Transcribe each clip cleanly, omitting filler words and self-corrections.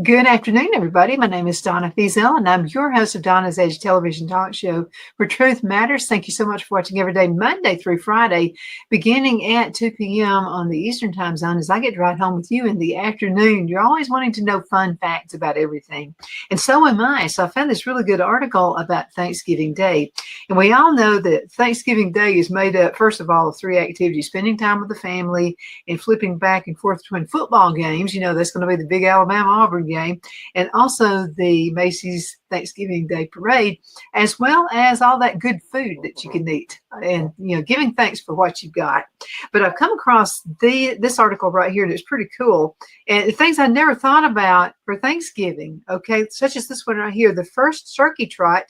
Good afternoon, everybody. My name is Donna Feazell, and I'm your host of Donna's Edge television talk show where truth matters. Thank you so much for watching every day, Monday through Friday, beginning at 2 p.m. on the Eastern time zone as I get to ride home with you in the afternoon. You're always wanting to know fun facts about everything, and so am I. So I found this really good article about Thanksgiving Day, and we all know that Thanksgiving Day is made up, first of all, of three activities: spending time with the family and flipping back and forth between football games. You know, that's going to be the big Alabama-Auburn game, and also the Macy's Thanksgiving Day Parade, as well as all that good food that you can eat, and giving thanks for what you've got. But I've come across this article right here that's pretty cool, and things I never thought about for Thanksgiving. Okay, such as this one right here. The first turkey trot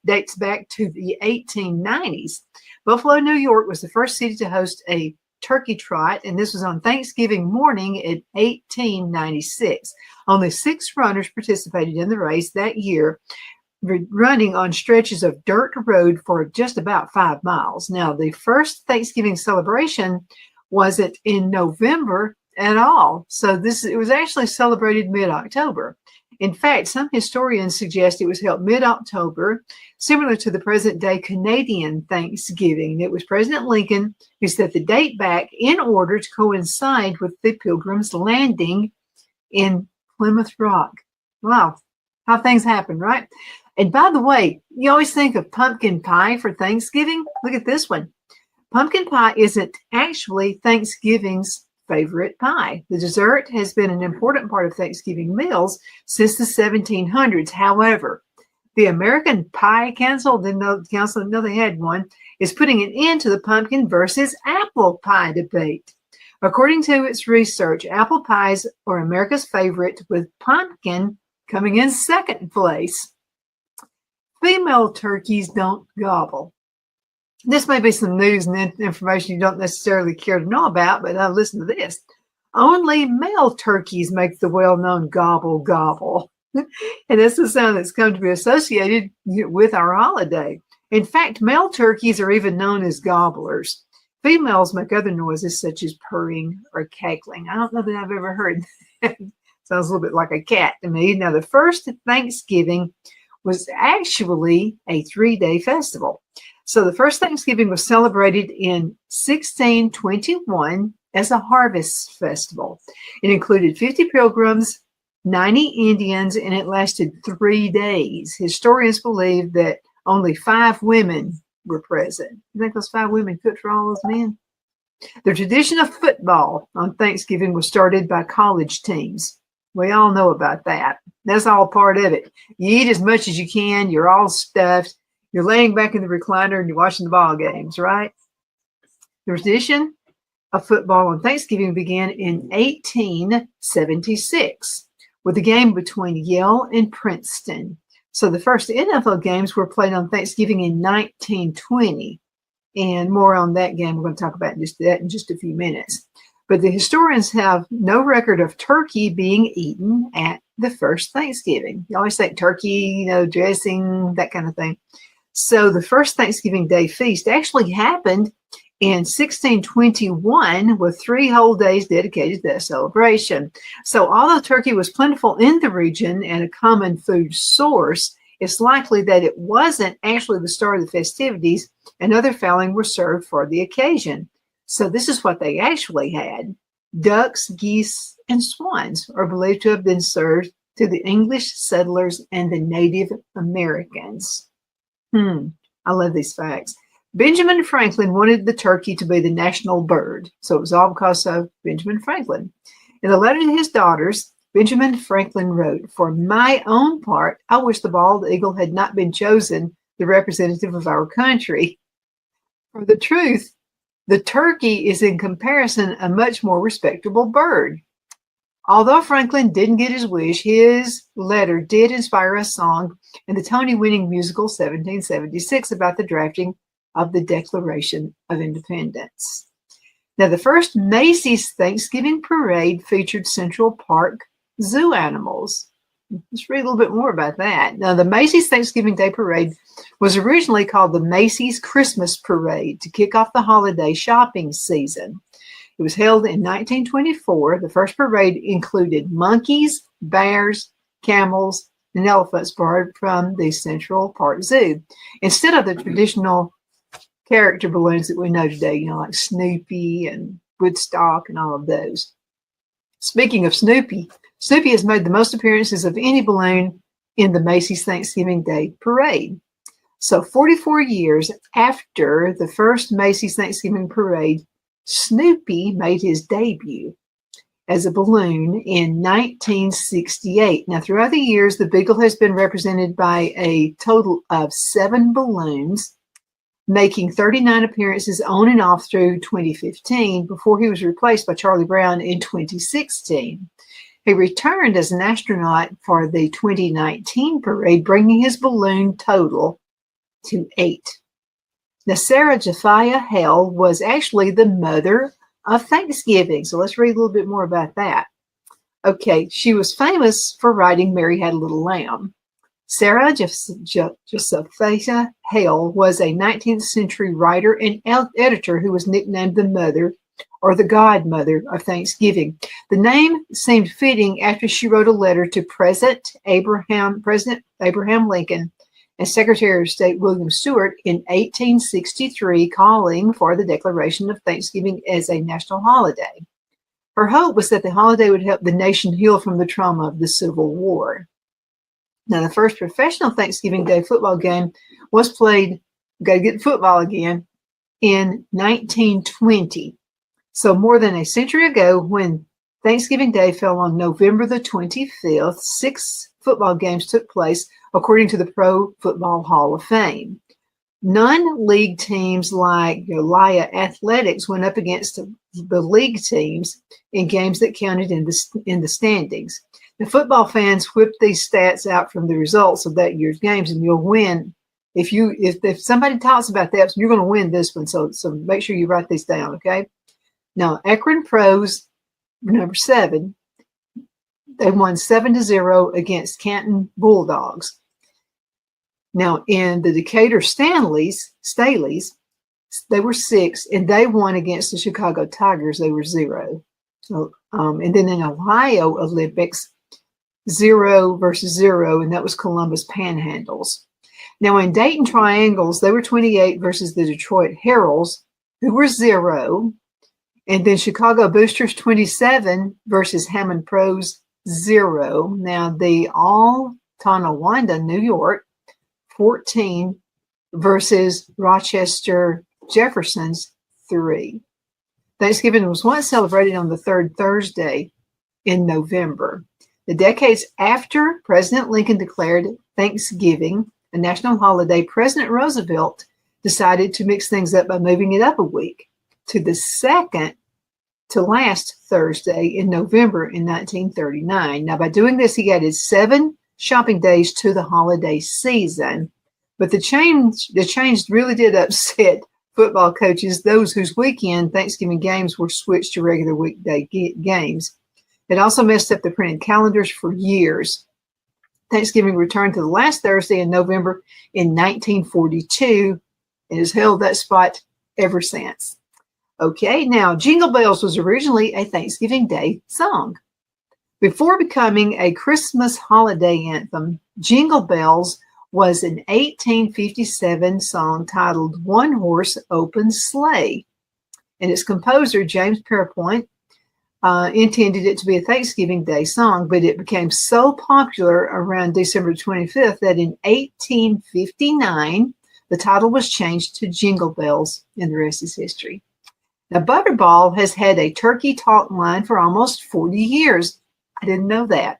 dates back to the 1890s. Buffalo, New York was the first city to host a turkey trot, and this was on Thanksgiving morning in 1896. Only 6 runners participated in the race that year, running on stretches of dirt road for just about 5 miles. Now, the first Thanksgiving celebration wasn't in November at all, so it was actually celebrated mid-October. In fact, some historians suggest it was held mid-October, similar to the present-day Canadian Thanksgiving. It was President Lincoln who set the date back in order to coincide with the Pilgrims' landing in Plymouth Rock. Wow, how things happen, right? And by the way, you always think of pumpkin pie for Thanksgiving. Look at this one. Pumpkin pie isn't actually Thanksgiving's favorite pie. The dessert has been an important part of Thanksgiving meals since the 1700s. However, the American Pie Council, didn't know they had one, is putting an end to the pumpkin versus apple pie debate. According to its research, apple pies are America's favorite, with pumpkin coming in second place. Female turkeys don't gobble. This may be some news and information you don't necessarily care to know about, but listen to this. Only male turkeys make the well-known gobble gobble. And that's the sound that's come to be associated with our holiday. In fact, male turkeys are even known as gobblers. Females make other noises such as purring or cackling. I don't know that I've ever heard that. Sounds a little bit like a cat to me. Now, the first Thanksgiving was actually a 3-day festival. So the first Thanksgiving was celebrated in 1621 as a harvest festival. It included 50 pilgrims, 90 Indians, and it lasted 3 days. Historians believe that only 5 women were present. You think those 5 women cooked for all those men? The tradition of football on Thanksgiving was started by college teams. We all know about that. That's all part of it. You eat as much as you can. You're all stuffed. You're laying back in the recliner and you're watching the ball games, right? The tradition of football on Thanksgiving began in 1876 with a game between Yale and Princeton. So the first NFL games were played on Thanksgiving in 1920. And more on that game, we're going to talk about just that in just a few minutes. But the historians have no record of turkey being eaten at the first Thanksgiving. You always think turkey, dressing, that kind of thing. So the first Thanksgiving Day feast actually happened in 1621 with 3 whole days dedicated to that celebration. So although turkey was plentiful in the region and a common food source, it's likely that it wasn't actually the start of the festivities, and other fowling were served for the occasion. So this is what they actually had. Ducks, geese, and swans are believed to have been served to the English settlers and the Native Americans. I love these facts. Benjamin Franklin wanted the turkey to be the national bird. So it was all because of Benjamin Franklin. In a letter to his daughters, Benjamin Franklin wrote, "For my own part, I wish the bald eagle had not been chosen the representative of our country. For the truth, the turkey is in comparison a much more respectable bird." Although Franklin didn't get his wish, his letter did inspire a song in the Tony-winning musical 1776 about the drafting of the Declaration of Independence. Now, the first Macy's Thanksgiving Parade featured Central Park zoo animals. Let's read a little bit more about that. Now, the Macy's Thanksgiving Day Parade was originally called the Macy's Christmas Parade to kick off the holiday shopping season. It was held in 1924. The first parade included monkeys, bears, camels, and elephants borrowed from the Central Park Zoo. Instead of the traditional character balloons that we know today, like Snoopy and Woodstock and all of those. Speaking of Snoopy, Snoopy has made the most appearances of any balloon in the Macy's Thanksgiving Day Parade. So 44 years after the first Macy's Thanksgiving Parade, Snoopy made his debut as a balloon in 1968. Now, throughout the years, the Beagle has been represented by a total of 7 balloons, making 39 appearances on and off through 2015 before he was replaced by Charlie Brown in 2016. He returned as an astronaut for the 2019 parade, bringing his balloon total to 8. Now, Sarah Jaffiah Hale was actually the mother of Thanksgiving. So let's read a little bit more about that. Okay, she was famous for writing Mary Had a Little Lamb. Sarah Jaffiah Hale was a 19th century writer and editor who was nicknamed the mother or the godmother of Thanksgiving. The name seemed fitting after she wrote a letter to President Abraham Lincoln and Secretary of State William Stewart in 1863, calling for the declaration of Thanksgiving as a national holiday. Her hope was that the holiday would help the nation heal from the trauma of the Civil War. Now, the first professional Thanksgiving Day football game was played, got to get football again, in 1920. So more than a century ago, when Thanksgiving Day fell on November the 25th, 6 football games took place, according to the Pro Football Hall of Fame. Non-league teams like Lia Athletics went up against the league teams in games that counted in the standings. The football fans whipped these stats out from the results of that year's games, and you'll win. If somebody talks about that, you're going to win this one. So make sure you write these down, okay? Now, Akron Pros, number 7, they won 7-0 against Canton Bulldogs. Now, in the Decatur Staleys, they were 6, and they won against the Chicago Tigers. They were 0. So, and then in Ohio Olympics, 0 versus 0, and that was Columbus Panhandles. Now, in Dayton Triangles, they were 28 versus the Detroit Heralds, who were 0. And then Chicago Boosters, 27 versus Hammond Pros, 0. Now, the All Tonawanda, New York, 14 versus Rochester Jefferson's, 3. Thanksgiving was once celebrated on the 3rd Thursday in November. The decades after President Lincoln declared Thanksgiving a national holiday, President Roosevelt decided to mix things up by moving it up a week to the second to last Thursday in November in 1939. Now, by doing this, he added 7 shopping days to the holiday season. But the change really did upset football coaches, those whose weekend Thanksgiving games were switched to regular weekday games. It also messed up the printed calendars for years. Thanksgiving returned to the last Thursday in November in 1942 and has held that spot ever since. Okay, now Jingle Bells was originally a Thanksgiving Day song. Before becoming a Christmas holiday anthem, Jingle Bells was an 1857 song titled One Horse Open Sleigh. And its composer, James Pierpont, intended it to be a Thanksgiving Day song, but it became so popular around December 25th that in 1859, the title was changed to Jingle Bells, and the rest is history. Now, Butterball has had a turkey talk line for almost 40 years. I didn't know that.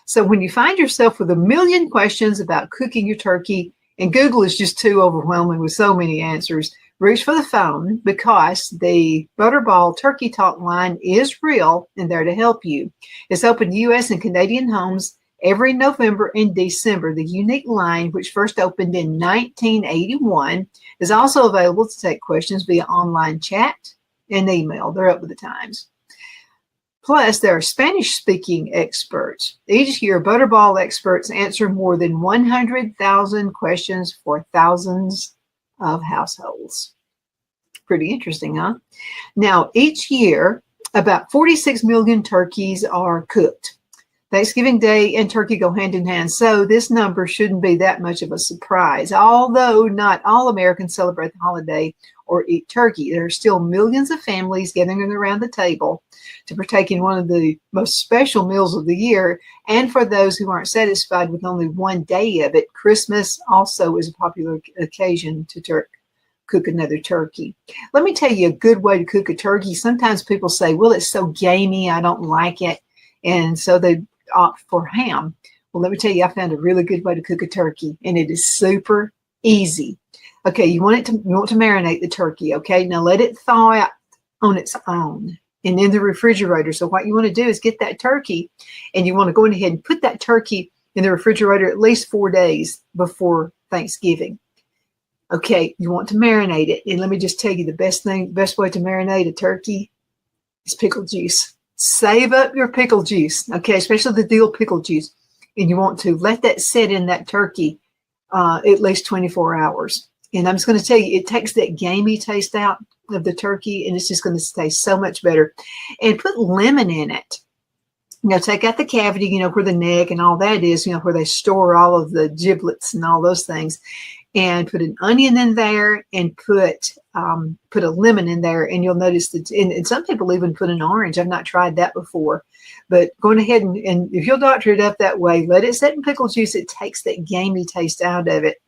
So when you find yourself with a million questions about cooking your turkey, and Google is just too overwhelming with so many answers, reach for the phone because the Butterball Turkey Talk line is real and there to help you. It's open to U.S. and Canadian homes every November and December. The unique line, which first opened in 1981, is also available to take questions via online chat and email. They're up with the times. Plus, there are Spanish-speaking experts. Each year, Butterball experts answer more than 100,000 questions for thousands of households. Pretty interesting, huh? Now, each year, about 46 million turkeys are cooked. Thanksgiving Day and turkey go hand in hand, so this number shouldn't be that much of a surprise. Although not all Americans celebrate the holiday or eat turkey, there are still millions of families gathering around the table to partake in one of the most special meals of the year. And for those who aren't satisfied with only one day of it, Christmas also is a popular occasion to cook another turkey. Let me tell you a good way to cook a turkey. Sometimes people say, well, it's so gamey, I don't like it. And so they opt for ham. Well, let me tell you, I found a really good way to cook a turkey, and it is super easy. Okay, you want to marinate the turkey. Okay, now let it thaw out on its own and in the refrigerator. So what you want to do is get that turkey, and you want to go ahead and put that turkey in the refrigerator at least 4 days before Thanksgiving. Okay, you want to marinate it, and let me just tell you the best way to marinate a turkey is pickle juice. Save up your pickle juice, okay, especially the dill pickle juice. And you want to let that sit in that turkey at least 24 hours. And I'm just going to tell you, it takes that gamey taste out of the turkey, and it's just going to taste so much better. And put lemon in it. Take out the cavity, where the neck and all that is, where they store all of the giblets and all those things. And put an onion in there and put a lemon in there, and you'll notice that, and some people even put an orange. I've not tried that before, but going ahead and if you'll doctor it up that way, let it sit in pickle juice. It takes that gamey taste out of it.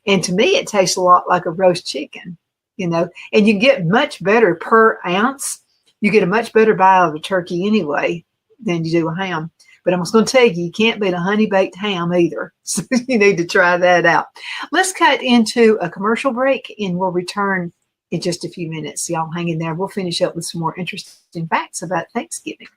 And to me, it tastes a lot like a roast chicken, and you get much better per ounce. You get a much better bite of a turkey anyway than you do a ham. But I'm just going to tell you, you can't beat a honey-baked ham either. So you need to try that out. Let's cut into a commercial break, and we'll return in just a few minutes. Y'all hang in there. We'll finish up with some more interesting facts about Thanksgiving.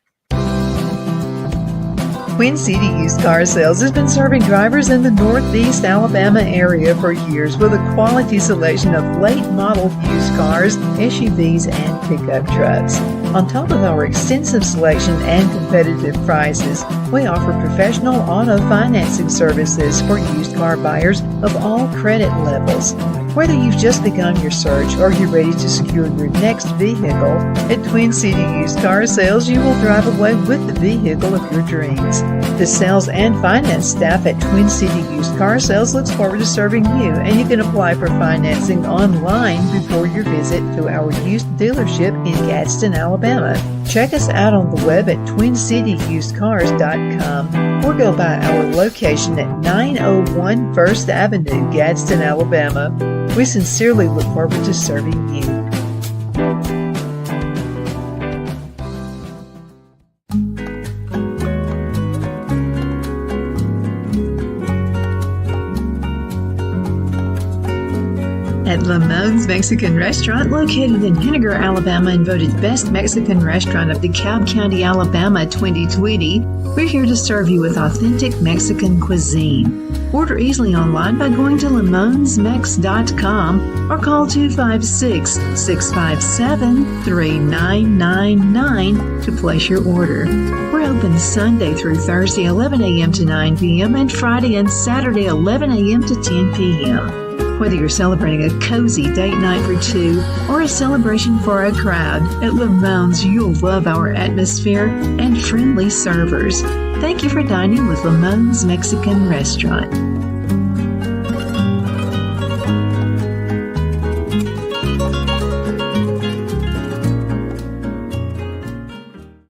Twin City Used Car Sales has been serving drivers in the Northeast Alabama area for years with a quality selection of late model used cars, SUVs, and pickup trucks. On top of our extensive selection and competitive prices, we offer professional auto financing services for used car buyers of all credit levels. Whether you've just begun your search or you're ready to secure your next vehicle, at Twin City Used Car Sales, you will drive away with the vehicle of your dreams. The sales and finance staff at Twin City Used Car Sales looks forward to serving you, and you can apply for financing online before your visit to our used dealership in Gadsden, Alabama. Check us out on the web at twincityusedcars.com or go by our location at 901 First Avenue, Gadsden, Alabama. We sincerely look forward to serving you. At Lamone's Mexican Restaurant, located in Henniger, Alabama, and voted Best Mexican Restaurant of DeKalb County, Alabama 2020, we're here to serve you with authentic Mexican cuisine. Order easily online by going to lamonsmex.com or call 256-657-3999 to place your order. We're open Sunday through Thursday 11 a.m. to 9 p.m. and Friday and Saturday 11 a.m. to 10 p.m. Whether you're celebrating a cozy date night for two or a celebration for a crowd, at Lamone's you'll love our atmosphere and friendly servers. Thank you for dining with Lamone's Mexican Restaurant.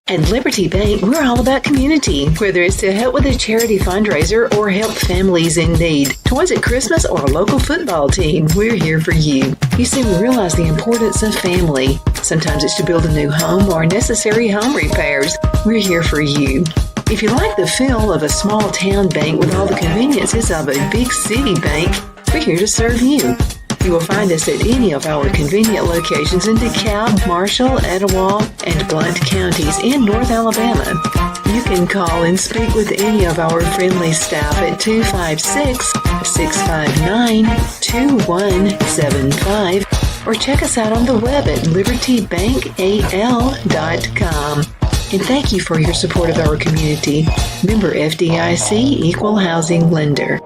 At Liberty Bank, we're all about community. Whether it's to help with a charity fundraiser or help families in need, toys at Christmas, or a local football team, we're here for you. You see, we realize the importance of family. Sometimes it's to build a new home or necessary home repairs. We're here for you. If you like the feel of a small town bank with all the conveniences of a big city bank, we're here to serve you. You will find us at any of our convenient locations in DeKalb, Marshall, Etowah, and Blount counties in North Alabama. You can call and speak with any of our friendly staff at 256-659-2175 or check us out on the web at libertybankal.com. And thank you for your support of our community. Member FDIC Equal Housing Lender.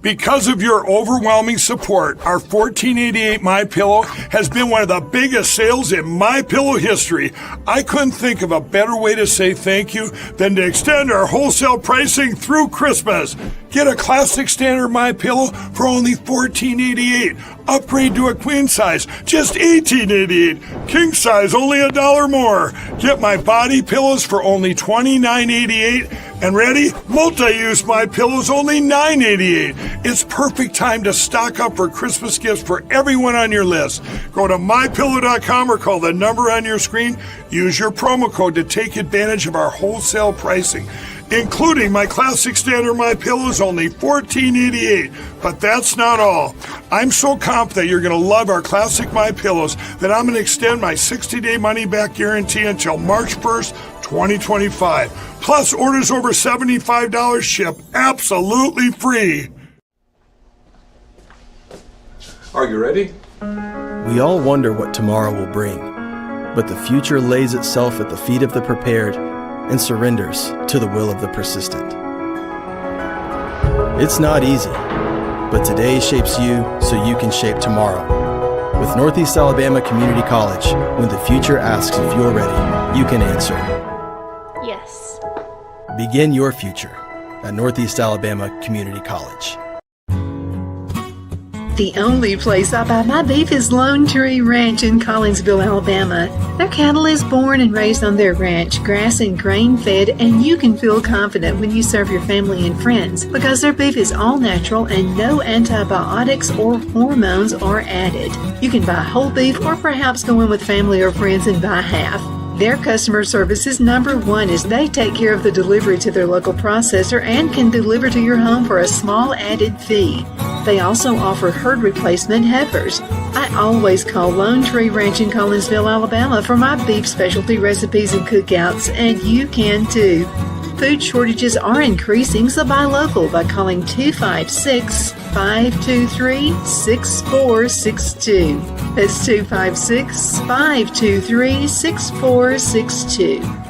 Because of your overwhelming support, our 1488 MyPillow has been one of the biggest sales in MyPillow history. I couldn't think of a better way to say thank you than to extend our wholesale pricing through Christmas. Get a classic standard MyPillow for only $14.88. Upgrade to a queen size, just $18.88. King size, only $1 more. Get my body pillows for only $29.88. And ready? Multi-use MyPillows, only $9.88. It's perfect time to stock up for Christmas gifts for everyone on your list. Go to MyPillow.com or call the number on your screen. Use your promo code to take advantage of our wholesale pricing, including my classic standard MyPillows, only $14.88. But that's not all. I'm so confident you're going to love our classic MyPillows that I'm going to extend my 60-day money-back guarantee until March 1st, 2025. Plus, orders over $75 ship absolutely free. Are you ready? We all wonder what tomorrow will bring, but the future lays itself at the feet of the prepared and surrenders to the will of the persistent. It's not easy, but today shapes you so you can shape tomorrow. With Northeast Alabama Community College, when the future asks if you're ready, you can answer. Yes. Begin your future at Northeast Alabama Community College. The only place I buy my beef is Lone Tree Ranch in Collinsville, Alabama. Their cattle is born and raised on their ranch, grass and grain fed, and you can feel confident when you serve your family and friends because their beef is all natural and no antibiotics or hormones are added. You can buy whole beef or perhaps go in with family or friends and buy half. Their customer service is number one as they take care of the delivery to their local processor and can deliver to your home for a small added fee. They also offer herd replacement heifers. I always call Lone Tree Ranch in Collinsville, Alabama for my beef specialty recipes and cookouts, and you can too. Food shortages are increasing, so buy local by calling 256-523-6462. That's 256-523-6462.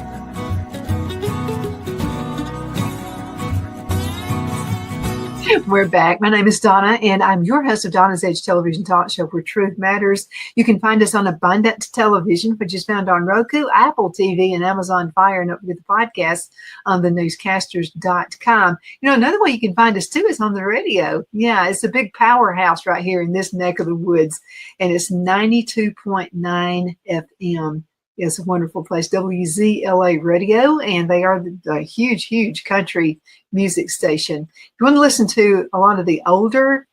We're back. My name is Donna, and I'm your host of Donna's Edge television talk show where truth matters. You can find us on Abundant Television, which is found on Roku, Apple TV, and Amazon Fire, and with the podcast on thenewscasters.com. You know, another way you can find us too is on the radio. Yeah, it's a big powerhouse right here in this neck of the woods, and it's 92.9 FM. It's a wonderful place, WZLA Radio, and they are the huge, huge country music station. If you want to listen to a lot of the older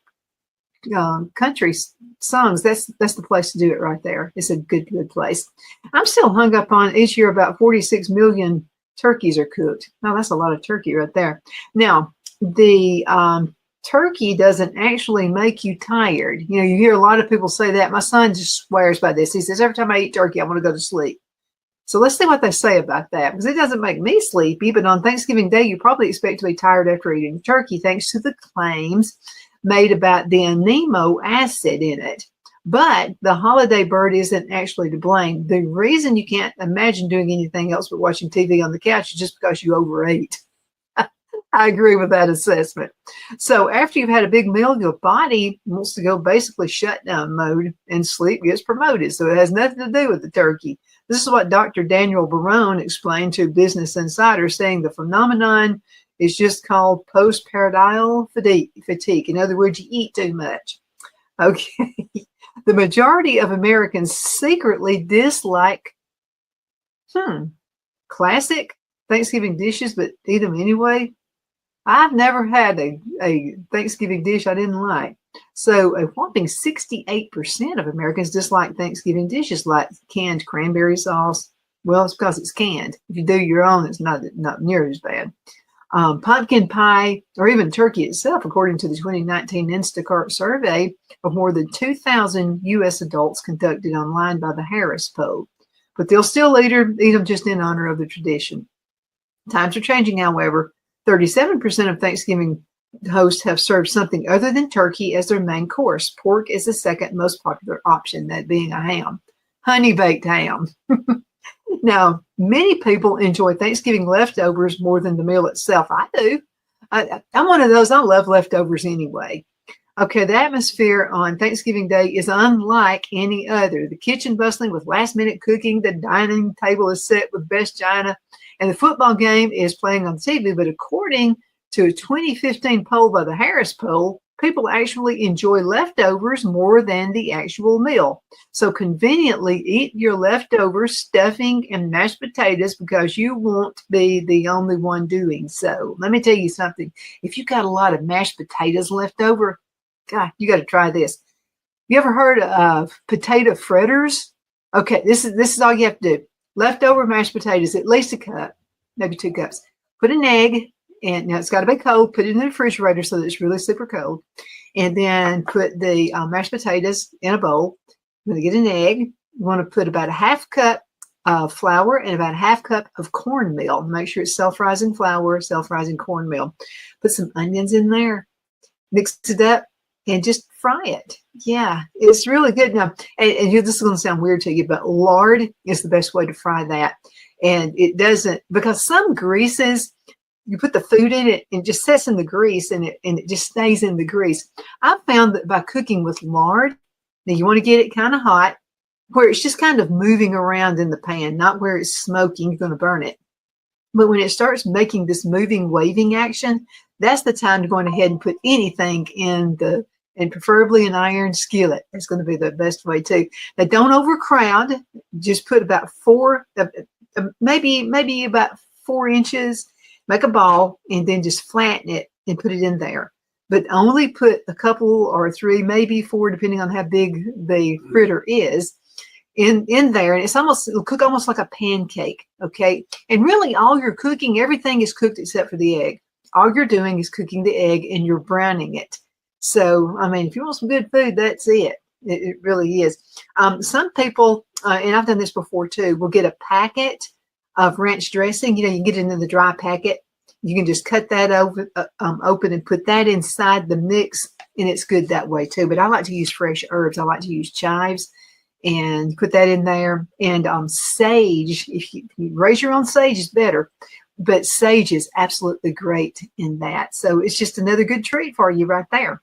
country songs, that's the place to do it right there. It's a good place. I'm still hung up on each year about 46 million turkeys are cooked. Now, that's a lot of turkey right there. Now, the turkey doesn't actually make you tired. You know, you hear a lot of people say that. My son just swears by this. He says, every time I eat turkey, I want to go to sleep. So let's see what they say about that, because it doesn't make me sleepy, but on Thanksgiving Day, you probably expect to be tired after eating turkey, thanks to the claims made about the amino acid in it. But the holiday bird isn't actually to blame. The reason you can't imagine doing anything else but watching TV on the couch is just because you overate. I agree with that assessment. So after you've had a big meal, your body wants to go basically shutdown mode and sleep gets promoted. So it has nothing to do with the turkey. This is what Dr. Daniel Barone explained to Business Insider, saying the phenomenon is just called postprandial fatigue. In other words, you eat too much. Okay. The majority of Americans secretly dislike classic Thanksgiving dishes, but eat them anyway. I've never had a Thanksgiving dish I didn't like. So a whopping 68% of Americans dislike Thanksgiving dishes like canned cranberry sauce, Well, it's because it's canned. If you do your own, it's not near as bad. Pumpkin pie or even turkey itself, according to the 2019 Instacart survey of more than 2,000 U.S. adults conducted online by the Harris Poll. But they'll still eat them just in honor of the tradition. Times are changing, however. 37% of Thanksgiving hosts have served something other than turkey as their main course. Pork is the second most popular option, that being a ham, honey-baked ham. Now, many people enjoy Thanksgiving leftovers more than the meal itself. I do. I'm one of those. I love leftovers anyway. Okay, the atmosphere on Thanksgiving Day is unlike any other. The kitchen bustling with last-minute cooking. The dining table is set with best china. And the football game is playing on TV. But according to a 2015 poll by the Harris Poll, people actually enjoy leftovers more than the actual meal. So conveniently eat your leftovers, stuffing, and mashed potatoes because you won't be the only one doing so. Let me tell you something. If you got a lot of mashed potatoes left over, God, you got to try this. You ever heard of potato fritters? Okay, this is all you have to do. Leftover mashed potatoes, at least a cup, maybe 2 cups. Put an egg, and now it's got to be cold. Put it in the refrigerator so that it's really super cold. And then put the mashed potatoes in a bowl. You're going to get an egg. You want to put about a half cup of flour and about a half cup of cornmeal. Make sure it's self-rising flour, self-rising cornmeal. Put some onions in there. Mix it up and just fry it. Yeah, it's really good. Now, and this is going to sound weird to you, but lard is the best way to fry that. And it doesn't, because some greases, you put the food in it and it just sets in the grease and it just stays in the grease. I've found that by cooking with lard, now you want to get it kind of hot, where it's just kind of moving around in the pan, not where it's smoking, you're going to burn it. But when it starts making this moving, waving action, that's the time to go ahead and put anything in and preferably an iron skillet. That's going to be the best way too. Now, don't overcrowd. Just put about maybe about 4 inches. Make a ball and then just flatten it and put it in there. But only put a couple or 3, maybe 4, depending on how big the fritter is, in there. And it'll cook almost like a pancake. Okay. And really all you're cooking, everything is cooked except for the egg. All you're doing is cooking the egg and you're browning it. So, I mean, if you want some good food, that's it. It really is. Some people, and I've done this before too, will get a packet of ranch dressing. You can get it in the dry packet. You can just cut that open and put that inside the mix, and it's good that way too. But I like to use fresh herbs. I like to use chives and put that in there. And sage, if you raise your own sage, is better. But sage is absolutely great in that. So it's just another good treat for you right there.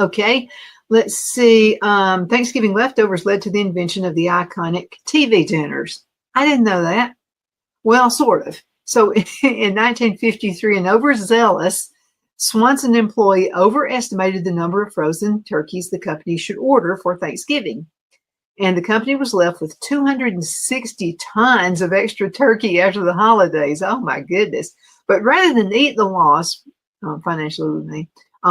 Okay, let's see. Thanksgiving leftovers led to the invention of the iconic TV dinners. I didn't know that. Well, sort of. So in 1953, an overzealous Swanson employee overestimated the number of frozen turkeys the company should order for Thanksgiving. And the company was left with 260 tons of extra turkey after the holidays. Oh, my goodness. But rather than eat the loss, financially with me,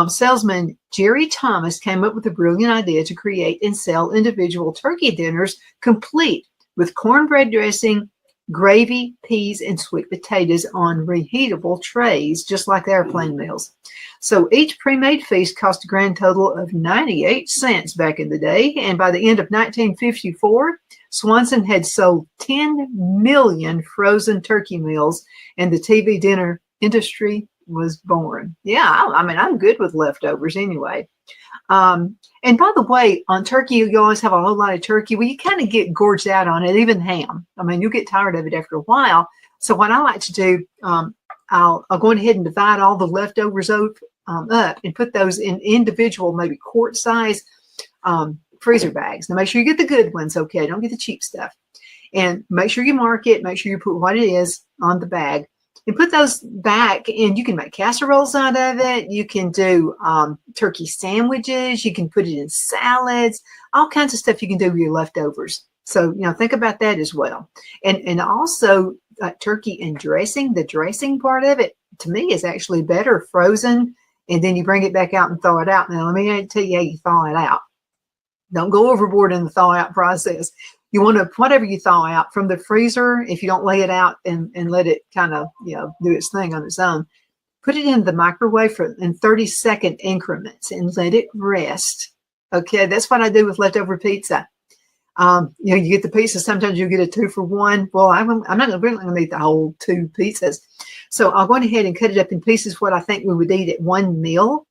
salesman Jerry Thomas came up with a brilliant idea to create and sell individual turkey dinners complete with cornbread dressing, gravy, peas, and sweet potatoes on reheatable trays, just like airplane meals. So each pre-made feast cost a grand total of 98 cents back in the day. And by the end of 1954, Swanson had sold 10 million frozen turkey meals, and the TV dinner industry was born. Yeah, I mean, I'm good with leftovers anyway. And by the way, on turkey, you always have a whole lot of turkey. Well, you kind of get gorged out on it, even ham. I mean, you'll get tired of it after a while. So what I like to do, I'll go ahead and divide all the leftovers up and put those in individual, maybe quart size freezer bags. Now make sure you get the good ones, okay? Don't get the cheap stuff. And make sure you mark it. Make sure you put what it is on the bag. And put those back, and you can make casseroles out of it. You can do turkey sandwiches. You can put it in salads, all kinds of stuff you can do with your leftovers. So, think about that as well. And also turkey and dressing, the dressing part of it, to me, is actually better frozen, and then you bring it back out and thaw it out. Now, let me tell you how you thaw it out. Don't go overboard in the thaw out process. You want to, whatever you thaw out from the freezer, if you don't lay it out and let it kind of, do its thing on its own, put it in the microwave in 30-second increments and let it rest. Okay, that's what I do with leftover pizza. You get the pizza. Sometimes you get a 2-for-1. Well, I'm not really going to eat the whole 2 pizzas. So I'll go ahead and cut it up in pieces, what I think we would eat at one meal.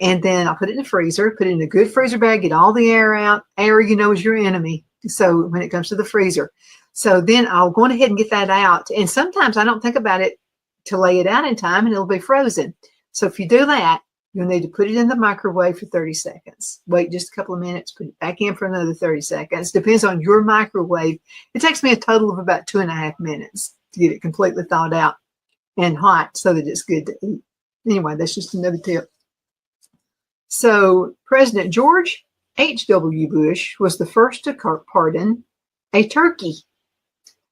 And then I'll put it in the freezer, put it in a good freezer bag, get all the air out. Air, is your enemy. So when it comes to the freezer. So then I'll go ahead and get that out. And sometimes I don't think about it to lay it out in time and it'll be frozen. So if you do that, you'll need to put it in the microwave for 30 seconds. Wait just a couple of minutes, put it back in for another 30 seconds. Depends on your microwave. It takes me a total of about 2.5 minutes to get it completely thawed out and hot so that it's good to eat. Anyway, that's just another tip. So President George H.W. Bush was the first to pardon a turkey.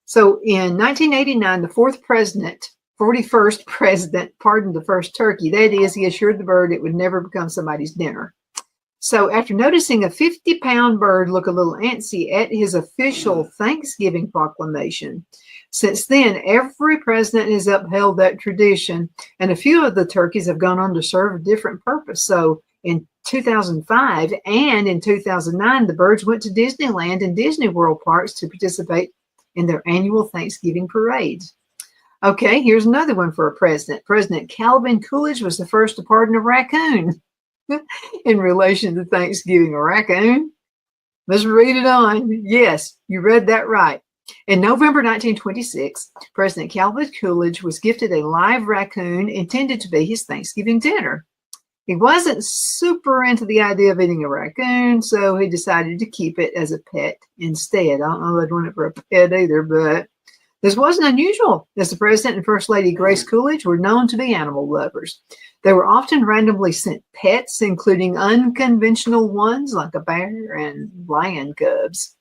So in 1989, the 41st president pardoned the first turkey. That is, he assured the bird it would never become somebody's dinner. So after noticing a 50-pound bird look a little antsy at his official Thanksgiving proclamation, since then, every president has upheld that tradition, and a few of the turkeys have gone on to serve a different purpose. So in 2005 and in 2009, the birds went to Disneyland and Disney World parks to participate in their annual Thanksgiving parades. Okay, here's another one for a president. President Calvin Coolidge was the first to pardon a raccoon in relation to Thanksgiving. A raccoon? Let's read it on. Yes, you read that right. In November 1926, President Calvin Coolidge was gifted a live raccoon intended to be his Thanksgiving dinner. He wasn't super into the idea of eating a raccoon, so he decided to keep it as a pet instead. I don't know if I'd want it for a pet either, but this wasn't unusual, as the President and First Lady Grace Coolidge were known to be animal lovers. They were often randomly sent pets, including unconventional ones like a bear and lion cubs.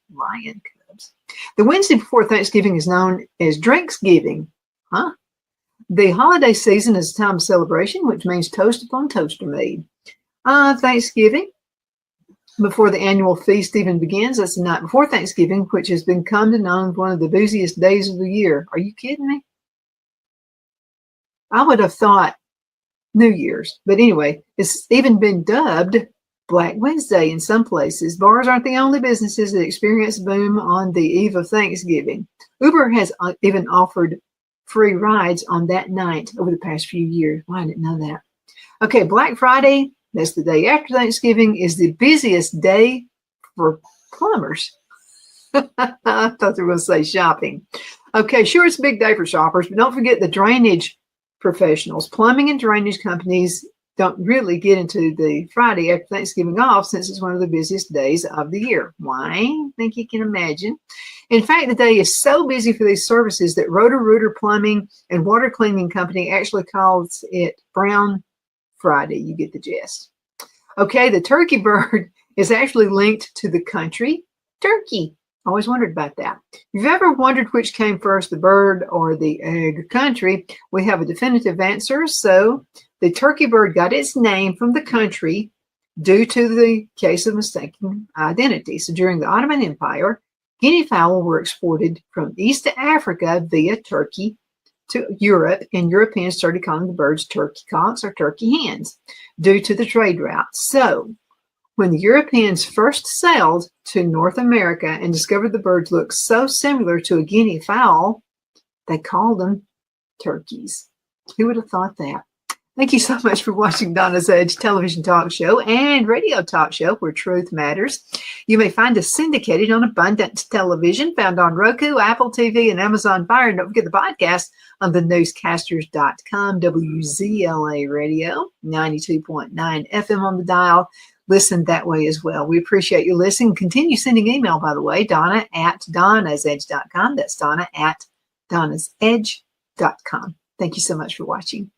The Wednesday before Thanksgiving is known as Drinksgiving. The holiday season is a time of celebration, which means toast upon toaster made. Thanksgiving, before the annual feast even begins, that's the night before Thanksgiving, which has become known as one of the busiest days of the year. Are you kidding me? I would have thought New Year's, but anyway, it's even been dubbed Black Wednesday in some places. Bars aren't the only businesses that experience a boom on the eve of Thanksgiving. Uber has even offered free rides on that night over the past few years. Well, I didn't know that. Okay, Black Friday, that's the day after Thanksgiving, is the busiest day for plumbers. I thought they were going to say shopping. Okay, sure, it's a big day for shoppers, but don't forget the drainage professionals. Plumbing and drainage companies don't really get into the Friday after Thanksgiving off, since it's one of the busiest days of the year. Why? I think you can imagine. In fact, the day is so busy for these services that Roto-Rooter Plumbing and Water Cleaning Company actually calls it Brown Friday. You get the gist. Okay, the turkey bird is actually linked to the country Turkey. Always wondered about that. If you've ever wondered which came first, the bird or the egg country, we have a definitive answer. So the turkey bird got its name from the country due to the case of mistaken identity. So during the Ottoman Empire, guinea fowl were exported from East Africa via Turkey to Europe, and Europeans started calling the birds turkey cocks or turkey hens due to the trade route. So when the Europeans first sailed to North America and discovered the birds looked so similar to a guinea fowl, they called them turkeys. Who would have thought that? Thank you so much for watching Donna's Edge television talk show and radio talk show where truth matters. You may find us syndicated on Abundant Television, found on Roku, Apple TV, and Amazon Fire. And don't forget the podcast on thenewscasters.com, WZLA Radio, 92.9 FM on the dial. Listen that way as well. We appreciate you listening. Continue sending email, by the way, Donna at donnasedge.com. That's Donna at donnasedge.com. Thank you so much for watching.